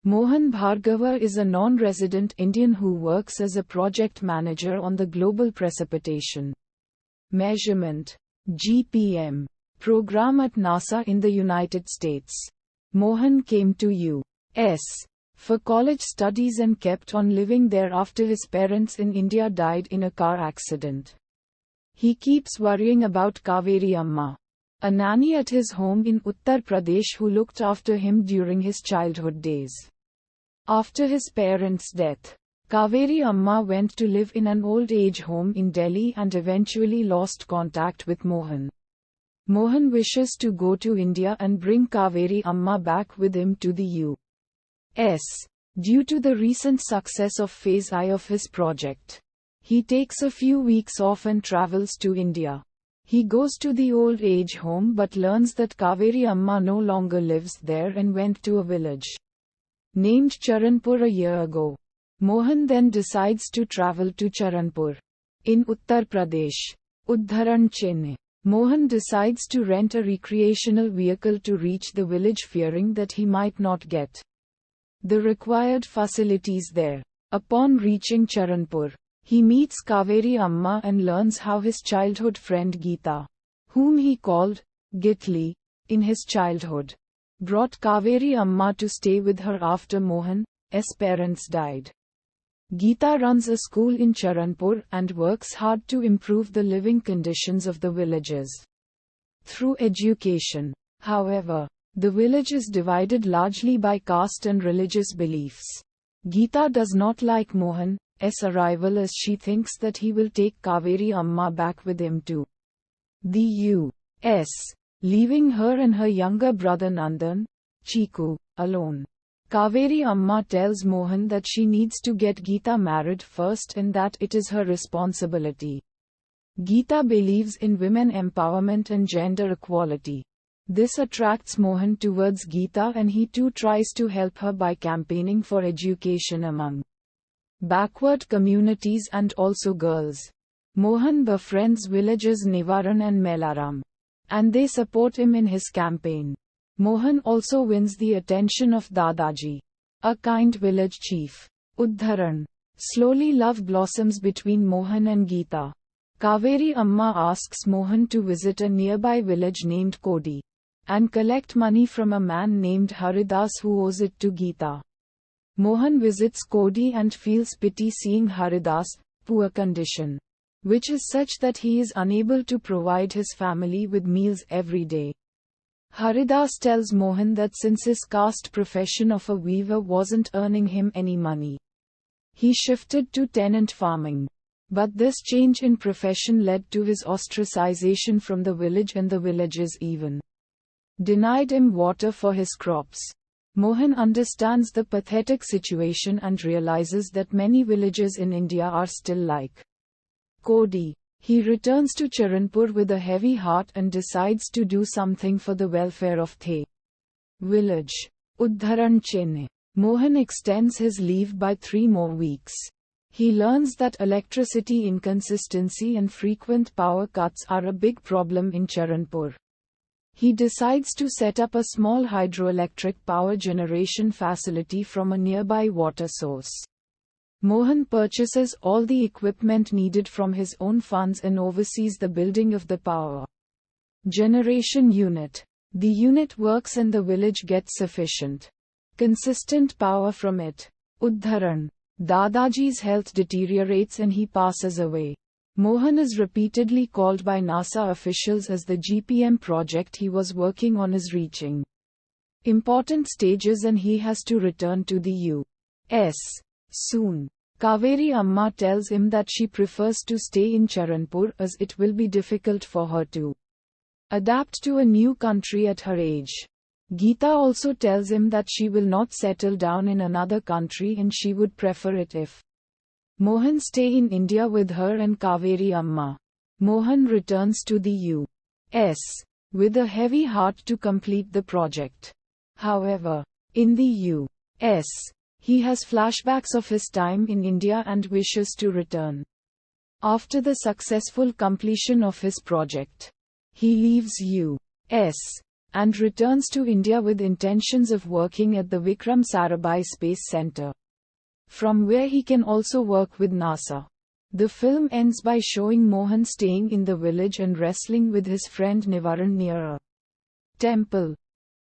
Mohan Bhargava is a non-resident Indian who works as a project manager on the Global Precipitation Measurement (GPM) program at NASA in the United States. Mohan came to U.S. for college studies and kept on living there after his parents in India died in a car accident. He keeps worrying about Kaveri Amma, a nanny at his home in Uttar Pradesh who looked after him during his childhood days. After his parents' death, Kaveri Amma went to live in an old age home in Delhi and eventually lost contact with Mohan. Mohan wishes to go to India and bring Kaveri Amma back with him to the U.S. Due to the recent success of Phase I of his project, he takes a few weeks off and travels to India. He goes to the old age home but learns that Kaveri Amma no longer lives there and went to a village named Charanpur a year ago. Mohan then decides to travel to Charanpur in Uttar Pradesh. Udharan Chennai. Mohan decides to rent a recreational vehicle to reach the village, fearing that he might not get the required facilities there. Upon reaching Charanpur, he meets Kaveri Amma and learns how his childhood friend Geeta, whom he called Gitli in his childhood, brought Kaveri Amma to stay with her after Mohan's parents died. Geeta runs a school in Charanpur and works hard to improve the living conditions of the villagers through education. However, the village is divided largely by caste and religious beliefs. Geeta does not like Mohan's arrival as she thinks that he will take Kaveri Amma back with him to the U.S., leaving her and her younger brother Nandan, Chiku, alone. Kaveri Amma tells Mohan that she needs to get Geeta married first and that it is her responsibility. Geeta believes in women empowerment and gender equality. This attracts Mohan towards Geeta and he too tries to help her by campaigning for education among backward communities and also girls. Mohan befriends villagers Nivaran and Melaram, and they support him in his campaign. Mohan also wins the attention of Dadaji, a kind village chief. Udharan. Slowly love blossoms between Mohan and Geeta. Kaveri Amma asks Mohan to visit a nearby village named Kodi and collect money from a man named Haridas who owes it to Geeta. Mohan visits Kodi and feels pity seeing Haridas' poor condition, which is such that he is unable to provide his family with meals every day. Haridas tells Mohan that since his caste profession of a weaver wasn't earning him any money, he shifted to tenant farming. But this change in profession led to his ostracization from the village and the villagers even denied him water for his crops. Mohan understands the pathetic situation and realizes that many villages in India are still like Kodi. He returns to Charanpur with a heavy heart and decides to do something for the welfare of the village. Udharan Chennai. Mohan extends his leave by 3 more weeks. He learns that electricity inconsistency and frequent power cuts are a big problem in Charanpur. He decides to set up a small hydroelectric power generation facility from a nearby water source. Mohan purchases all the equipment needed from his own funds and oversees the building of the power generation unit. The unit works and the village gets sufficient, consistent power from it. Udharan. Dadaji's health deteriorates and he passes away. Mohan is repeatedly called by NASA officials as the GPM project he was working on is reaching important stages and he has to return to the U.S. soon. Kaveri Amma tells him that she prefers to stay in Charanpur as it will be difficult for her to adapt to a new country at her age. Geeta also tells him that she will not settle down in another country and she would prefer it if Mohan stay in India with her and Kaveri Amma. Mohan returns to the U.S. with a heavy heart to complete the project. However, in the U.S., he has flashbacks of his time in India and wishes to return. After the successful completion of his project, he leaves U.S. and returns to India with intentions of working at the Vikram Sarabhai Space Center, from where he can also work with NASA. The film ends by showing Mohan staying in the village and wrestling with his friend Nivaran near a temple.